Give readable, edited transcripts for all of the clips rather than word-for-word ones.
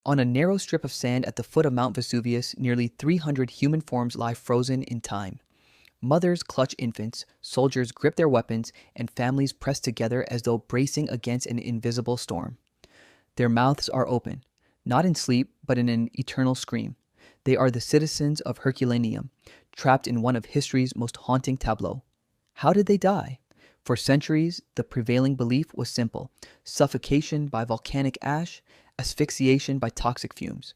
On a narrow strip of sand at the foot of Mount Vesuvius, nearly 300 human forms lie frozen in time. Mothers clutch infants, soldiers grip their weapons, and families press together as though bracing against an invisible storm. Their mouths are open, not in sleep, but in an eternal scream. They are the citizens of Herculaneum, trapped in one of history's most haunting tableaux. How did they die? For centuries, the prevailing belief was simple: suffocation by volcanic ash, asphyxiation by toxic fumes.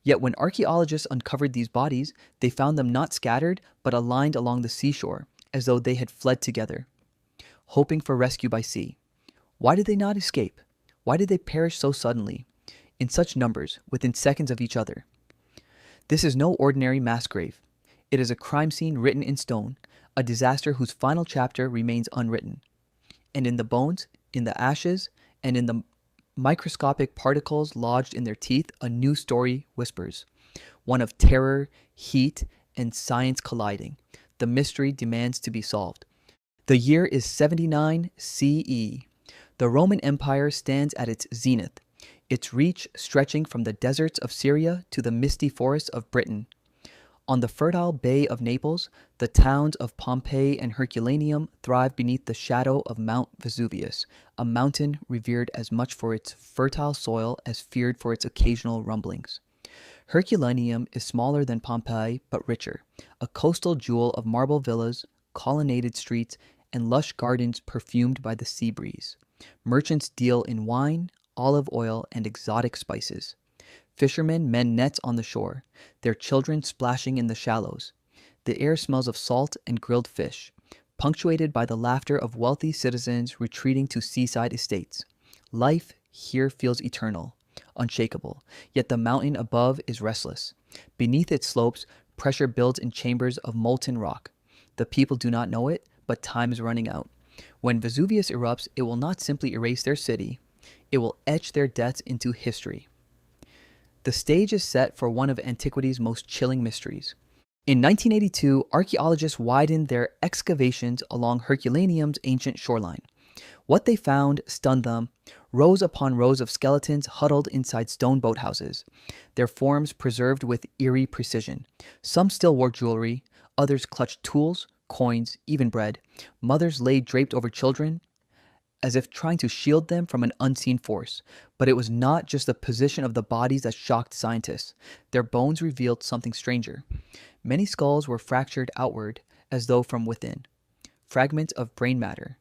Yet when archaeologists uncovered these bodies, they found them not scattered, but aligned along the seashore, as though they had fled together, hoping for rescue by sea. Why did they not escape? Why did they perish so suddenly, in such numbers, within seconds of each other? This is no ordinary mass grave. It is a crime scene written in stone, a disaster whose final chapter remains unwritten. And in the bones, in the ashes, and in the microscopic particles lodged in their teeth, a new story whispers, one of terror, heat, and science colliding. The mystery demands to be solved. The year is 79 CE. The Roman Empire stands at its zenith, its reach stretching from the deserts of Syria to the misty forests of Britain. On the fertile Bay of Naples, the towns of Pompeii and Herculaneum thrive beneath the shadow of Mount Vesuvius, a mountain revered as much for its fertile soil as feared for its occasional rumblings. Herculaneum is smaller than Pompeii, but richer, a coastal jewel of marble villas, colonnaded streets, and lush gardens perfumed by the sea breeze. Merchants deal in wine, olive oil, and exotic spices. Fishermen mend nets on the shore, their children splashing in the shallows. The air smells of salt and grilled fish, punctuated by the laughter of wealthy citizens retreating to seaside estates. Life here feels eternal, unshakable, yet the mountain above is restless. Beneath its slopes, pressure builds in chambers of molten rock. The people do not know it, but time is running out. When Vesuvius erupts, it will not simply erase their city, it will etch their deaths into history. The stage is set for one of antiquity's most chilling mysteries. In 1982, archaeologists widened their excavations along Herculaneum's ancient shoreline. What they found stunned them: rows upon rows of skeletons huddled inside stone boathouses, their forms preserved with eerie precision. Some still wore jewelry, others clutched tools, coins, even bread. Mothers lay draped over children, as if trying to shield them from an unseen force. But it was not just the position of the bodies that shocked scientists. Their bones revealed something stranger. Many skulls were fractured outward, as though from within. Fragments of brain matter,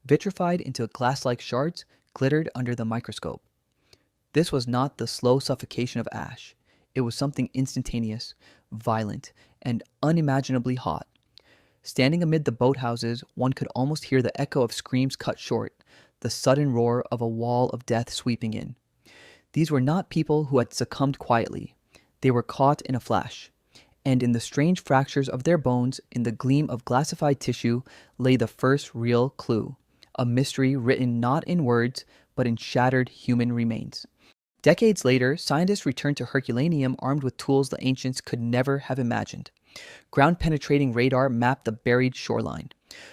vitrified into glass-like shards, glittered under the microscope. This was not the slow suffocation of ash. It was something instantaneous, violent, and unimaginably hot. Standing amid the boathouses, one could almost hear the echo of screams cut short, the sudden roar of a wall of death sweeping in. These were not people who had succumbed quietly. They were caught in a flash. And in the strange fractures of their bones, in the gleam of glassified tissue, lay the first real clue, a mystery written not in words, but in shattered human remains. Decades later, scientists returned to Herculaneum armed with tools the ancients could never have imagined. Ground-penetrating radar mapped the buried shoreline.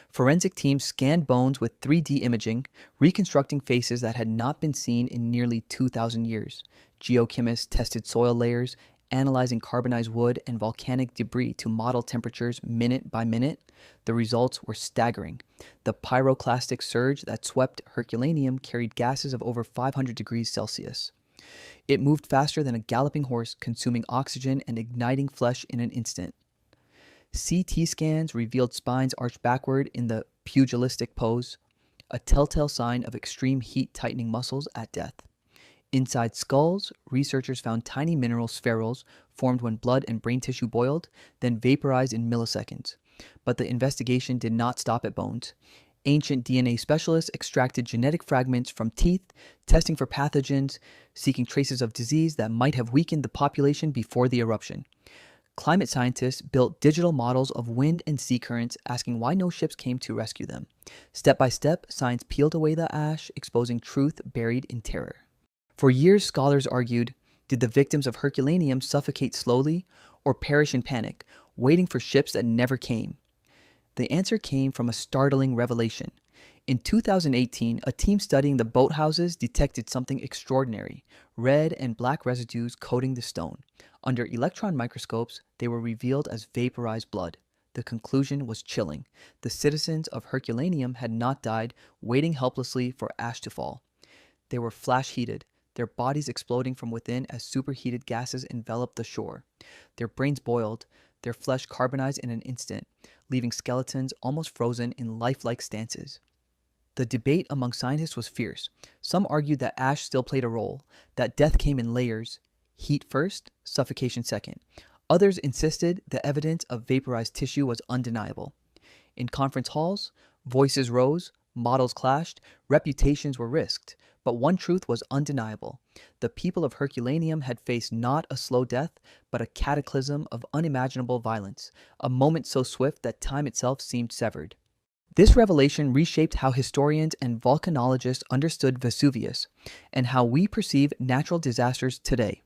Forensic teams scanned bones with 3D imaging, reconstructing faces that had not been seen in nearly 2,000 years. Geochemists tested soil layers, analyzing carbonized wood and volcanic debris to model temperatures minute by minute. The results were staggering. The pyroclastic surge that swept Herculaneum carried gases of over 500 degrees Celsius. It moved faster than a galloping horse, consuming oxygen and igniting flesh in an instant. CT scans revealed spines arched backward in the pugilistic pose, a telltale sign of extreme heat-tightening muscles at death. Inside skulls, researchers found tiny mineral spherules formed when blood and brain tissue boiled, then vaporized in milliseconds. But the investigation did not stop at bones. Ancient DNA specialists extracted genetic fragments from teeth, testing for pathogens, seeking traces of disease that might have weakened the population before the eruption. Climate scientists built digital models of wind and sea currents, asking why no ships came to rescue them. Step by step, science peeled away the ash, exposing truth buried in terror. For years, scholars argued, did the victims of Herculaneum suffocate slowly or perish in panic, waiting for ships that never came? The answer came from a startling revelation. In 2018, a team studying the boathouses detected something extraordinary: red and black residues coating the stone. Under electron microscopes, they were revealed as vaporized blood. The conclusion was chilling. The citizens of Herculaneum had not died waiting helplessly for ash to fall. They were flash heated, their bodies exploding from within as superheated gases enveloped the shore. Their brains boiled, their flesh carbonized in an instant, leaving skeletons almost frozen in lifelike stances. The debate among scientists was fierce. Some argued that ash still played a role, that death came in layers, heat first, suffocation second. Others insisted the evidence of vaporized tissue was undeniable. In conference halls, voices rose, models clashed, reputations were risked. But one truth was undeniable. The people of Herculaneum had faced not a slow death, but a cataclysm of unimaginable violence, a moment so swift that time itself seemed severed. This revelation reshaped how historians and volcanologists understood Vesuvius and how we perceive natural disasters today.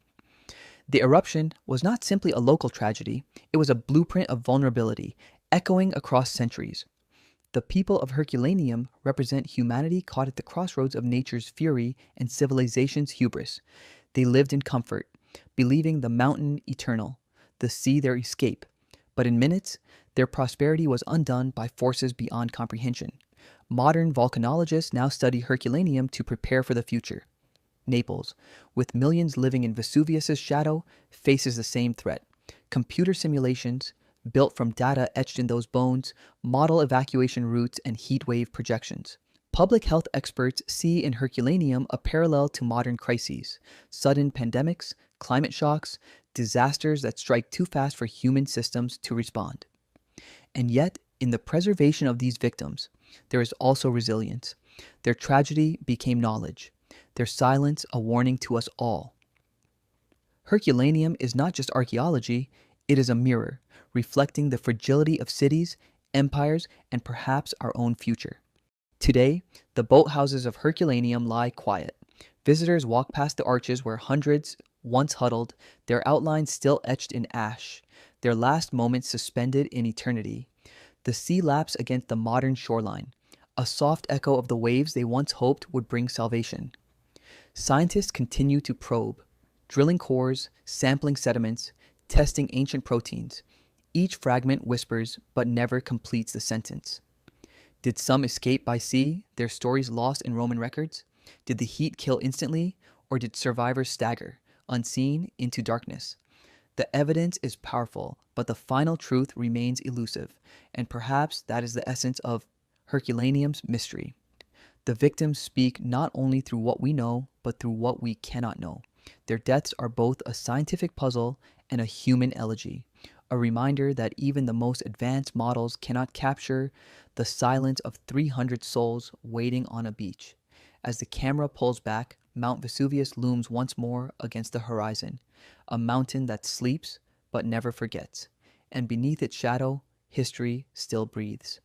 The eruption was not simply a local tragedy, it was a blueprint of vulnerability, echoing across centuries. The people of Herculaneum represent humanity caught at the crossroads of nature's fury and civilization's hubris. They lived in comfort, believing the mountain eternal, the sea their escape. But in minutes, their prosperity was undone by forces beyond comprehension. Modern volcanologists now study Herculaneum to prepare for the future. Naples, with millions living in Vesuvius's shadow, faces the same threat. Computer simulations, built from data etched in those bones, model evacuation routes and heat wave projections. Public health experts see in Herculaneum a parallel to modern crises: sudden pandemics, climate shocks, disasters that strike too fast for human systems to respond. And yet, in the preservation of these victims, there is also resilience. Their tragedy became knowledge, their silence a warning to us all. Herculaneum is not just archaeology, it is a mirror, reflecting the fragility of cities, empires, and perhaps our own future. Today, the boathouses of Herculaneum lie quiet. Visitors walk past the arches where hundreds once huddled, their outlines still etched in ash, their last moments suspended in eternity. The sea laps against the modern shoreline, a soft echo of the waves they once hoped would bring salvation. Scientists continue to probe, drilling cores, sampling sediments, testing ancient proteins. Each fragment whispers, but never completes the sentence. Did some escape by sea, their stories lost in Roman records? Did the heat kill instantly, or did survivors stagger, unseen, into darkness? The evidence is powerful, but the final truth remains elusive, and perhaps that is the essence of Herculaneum's mystery. The victims speak not only through what we know, but through what we cannot know. Their deaths are both a scientific puzzle and a human elegy, a reminder that even the most advanced models cannot capture the silence of 300 souls waiting on a beach. As the camera pulls back, Mount Vesuvius looms once more against the horizon, a mountain that sleeps but never forgets, and beneath its shadow, history still breathes.